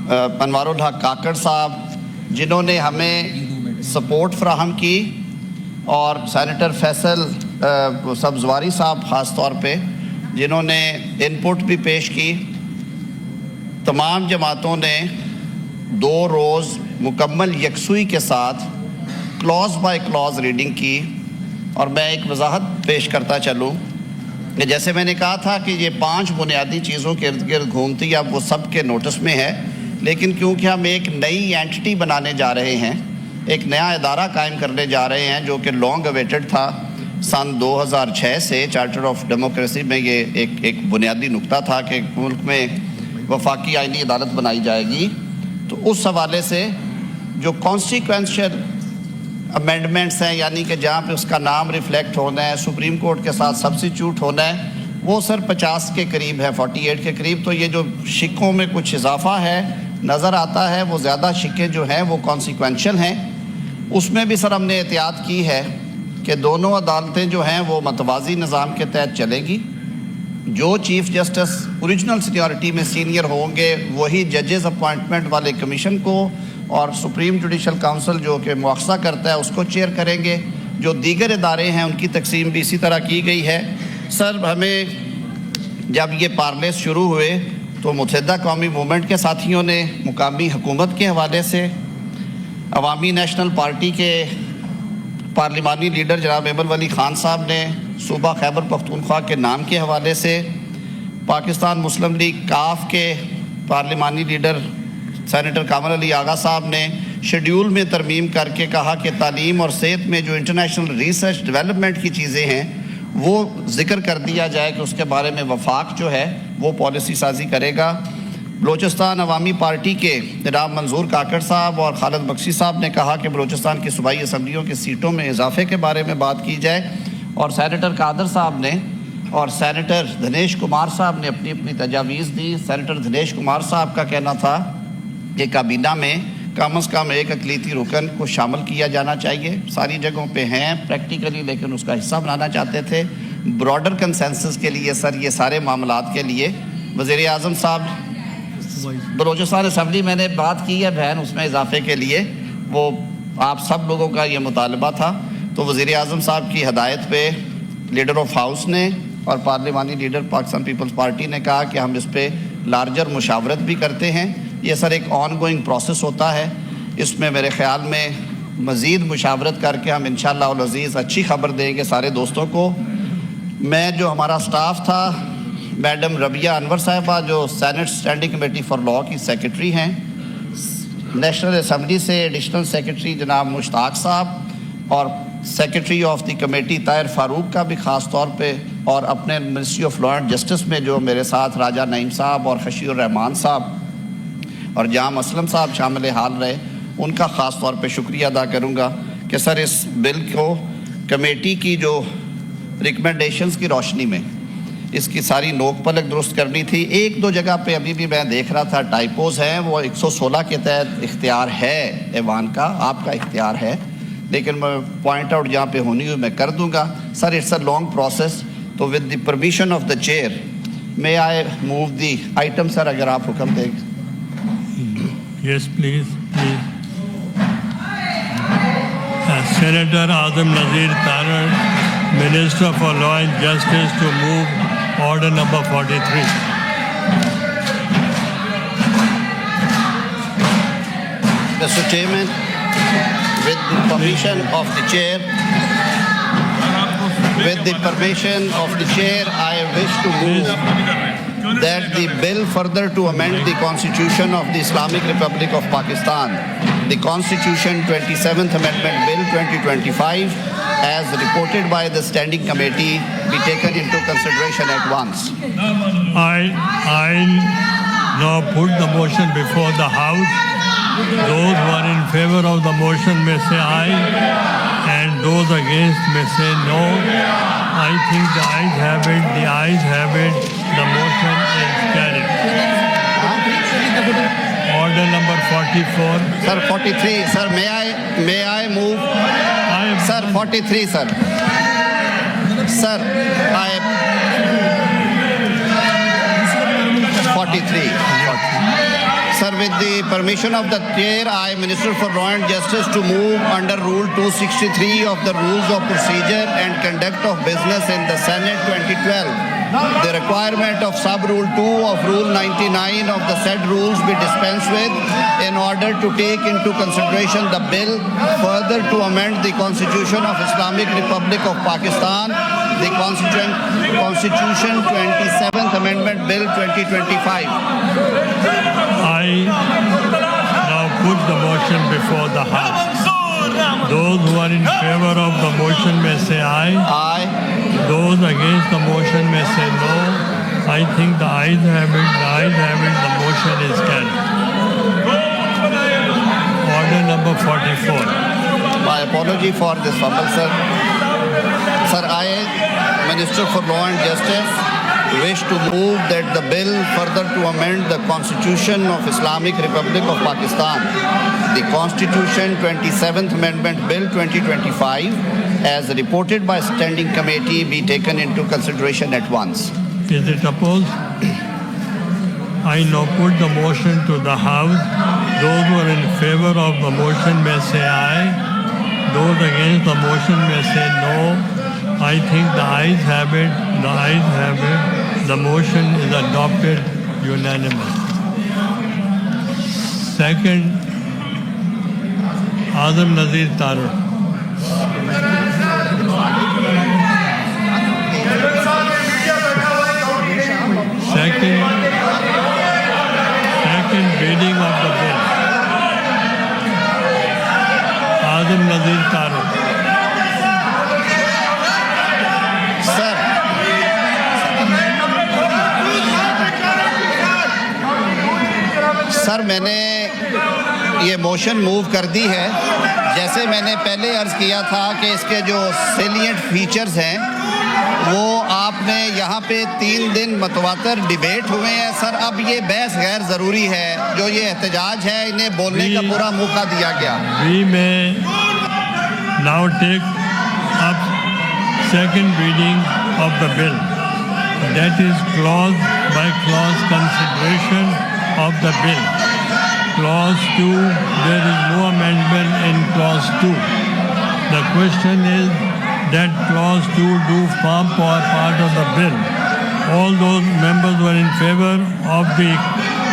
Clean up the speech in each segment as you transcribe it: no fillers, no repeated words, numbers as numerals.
انوار الحق کاکڑ صاحب جنہوں نے ہمیں سپورٹ فراہم کی، اور سینیٹر فیصل سبزواری صاحب خاص طور پہ جنہوں نے ان پٹ بھی پیش کی۔ تمام جماعتوں نے 2 روز مکمل یکسوئی کے ساتھ کلوز بائی کلوز ریڈنگ کی، اور میں ایک وضاحت پیش کرتا چلوں کہ جیسے میں نے کہا تھا کہ یہ 5 بنیادی چیزوں کے ارد گرد گھومتی، اب وہ سب کے نوٹس میں ہے، لیکن کیونکہ ہم ایک نئی اینٹی بنانے جا رہے ہیں، ایک نیا ادارہ قائم کرنے جا رہے ہیں جو کہ لانگ اویٹڈ تھا، سن 2006 سے چارٹر آف ڈیموکریسی میں یہ ایک بنیادی نقطہ تھا کہ ملک میں وفاقی آئینی عدالت بنائی جائے گی، تو اس حوالے سے جو کانسیکوینشل امینڈمنٹس ہیں، یعنی کہ جہاں پہ اس کا نام ریفلیکٹ ہونا ہے، سپریم کورٹ کے ساتھ سبسٹیچیوٹ ہونا ہے، وہ سر 50 کے قریب ہے، 48 کے قریب۔ تو یہ جو شکوں میں کچھ اضافہ ہے نظر آتا ہے، وہ زیادہ شکیں جو ہیں وہ کانسیکوینشل ہیں۔ اس میں بھی سر ہم نے احتیاط کی ہے کہ دونوں عدالتیں جو ہیں وہ متوازی نظام کے تحت چلیں گی۔ جو چیف جسٹس اوریجنل سینیورٹی میں سینئر ہوں گے وہی ججز اپوائنٹمنٹ والے کمیشن کو، اور سپریم جوڈیشل کونسل جو کہ مواخذہ کرتا ہے اس کو چیئر کریں گے۔ جو دیگر ادارے ہیں ان کی تقسیم بھی اسی طرح کی گئی ہے۔ سر ہمیں جب یہ پارلیس شروع ہوئے تو متحدہ قومی موومنٹ کے ساتھیوں نے مقامی حکومت کے حوالے سے، عوامی نیشنل پارٹی کے پارلیمانی لیڈر جناب ایمل ولی خان صاحب نے صوبہ خیبر پختونخوا کے نام کے حوالے سے، پاکستان مسلم لیگ کاف کے پارلیمانی لیڈر سینیٹر کامل علی آغا صاحب نے شیڈیول میں ترمیم کر کے کہا کہ تعلیم اور صحت میں جو انٹرنیشنل ریسرچ ڈیولپمنٹ کی چیزیں ہیں وہ ذکر کر دیا جائے کہ اس کے بارے میں وفاق جو ہے وہ پالیسی سازی کرے گا۔ بلوچستان عوامی پارٹی کے جناب منظور کاکڑ صاحب اور خالد بخشی صاحب نے کہا کہ بلوچستان کی صوبائی اسمبلیوں کی سیٹوں میں اضافے کے بارے میں بات کی جائے، اور سینیٹر قادر صاحب نے اور سینیٹر دنیش کمار صاحب نے اپنی اپنی تجاویز دی۔ سینیٹر دنیش کمار صاحب کا کہنا تھا کہ کابینہ میں کم از کم ایک اقلیتی رکن کو شامل کیا جانا چاہیے، ساری جگہوں پہ ہیں پریکٹیکلی، لیکن اس کا حصہ بنانا چاہتے تھے براڈر کنسنسس کے لیے۔ سر یہ سارے معاملات کے لیے وزیر اعظم صاحب بلوچستان اسمبلی میں نے بات کی ہے بہن، اس میں اضافے کے لیے وہ آپ سب لوگوں کا یہ مطالبہ تھا، تو وزیر اعظم صاحب کی ہدایت پہ لیڈر آف ہاؤس نے اور پارلیمانی لیڈر پاکستان پیپلز پارٹی نے کہا کہ ہم اس پہ لارجر مشاورت بھی کرتے ہیں۔ یہ سر ایک آن گوئنگ پروسیس ہوتا ہے، اس میں میرے خیال میں مزید مشاورت کر کے ہم انشاءاللہ العزیز اچھی خبر دیں گے سارے دوستوں کو۔ میں جو ہمارا سٹاف تھا، میڈم ربیہ انور صاحبہ جو Senate Standing Committee for Law کی سیکرٹری ہیں، نیشنل اسمبلی سے ایڈیشنل سیکرٹری جناب مشتاق صاحب، اور secretary of the committee Tahir Farooq کا بھی خاص طور پہ، اور اپنے Ministry of Law and Justice میں جو میرے ساتھ راجہ نعیم صاحب اور خشیر الرحمان صاحب اور جام اسلم صاحب شامل حال رہے، ان کا خاص طور پہ شکریہ ادا کروں گا کہ سر اس بل کو کمیٹی کی جو ریکمنڈیشنز کی روشنی میں اس کی ساری نوک پلک درست کرنی تھی۔ 1-2 جگہ پہ ابھی بھی میں دیکھ رہا تھا ٹائپوز ہیں، وہ 116 کے تحت اختیار ہے ایوان کا، آپ کا اختیار ہے، لیکن میں پوائنٹ آؤٹ جہاں پہ ہونی ہوئی میں کر دوں گا۔ Sir it's a long process, تو with the permission of the chair میں آئی موو دی آئٹم۔ سر اگر آپ حکم دیں۔ Yes please senator Azam Nazir Tarar Minister for Law and Justice to move order number 43. Mr. Chairman, with the permission of the chair, I wish to move that the bill further to amend the Constitution of the Islamic Republic of Pakistan, the Constitution 27th Amendment Bill 2025, as reported by the Standing Committee, be taken into consideration at once. I now put the motion before the House. Those who are in favor of the motion may say aye, and those against may say no. I think the ayes have it. The ayes have it. The motion is carried. Order number 44. Sir, 43. Sir, may I move? Sir, 43, sir. Sir, 43. Sir, with the permission of the chair, I, Minister for Law and Justice, to move under Rule 263 of the Rules of Procedure and Conduct of Business in the Senate 2012. The requirement of Sub-Rule 2 of Rule 99 of the said rules be dispensed with in order to take into consideration the bill further to amend the Constitution of Islamic Republic of Pakistan, the Constitution 27th Amendment Bill 2025. I now put the motion before the House. Those who are in favor of the motion may say aye. Aye. Those against the motion may say no. I think the ayes have it. The ayes have it. The motion is carried. Order number 44. My apology for this fumble, sir. Sir, I, Minister for Law and Justice, wish to move that the bill further to amend the Constitution of Islamic Republic of Pakistan, the Constitution 27th Amendment Bill 2025, as reported by Standing Committee, be taken into consideration at once. Is it opposed? I now put the motion to the House. Those who are in favor of the motion may say aye. Those against the motion may say no. I think the ayes have it. The ayes have it. The motion is adopted unanimously. Second, Azam Nazir Taru. Second reading of the bill. Azam Nazir Taru. سر میں نے یہ motion move کر دی ہے. جیسے میں نے پہلے عرض کیا تھا کہ اس کے جو سیلینٹ فیچرز ہیں وہ آپ نے یہاں پہ 3 دن متواتر ڈیبیٹ ہوئے ہیں. سر اب یہ بحث غیر ضروری ہے. جو یہ احتجاج ہے انہیں بولنے کا پورا موقع دیا گیا. We may now take up second reading of the bill. That is clause by clause consideration of the bill. Clause 2, there is no amendment in clause 2. The question is that clause 2 do form part of the bill. All those members who are in favor of the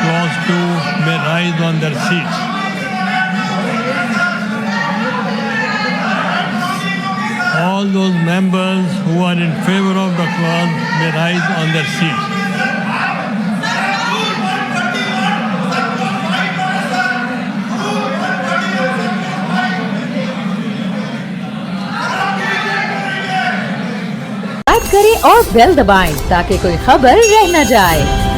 clause 2 may rise on their seats. All those members who are in favor of the clause may rise on their seats. کریں اور بیل دبائیں تاکہ کوئی خبر رہ نہ جائے.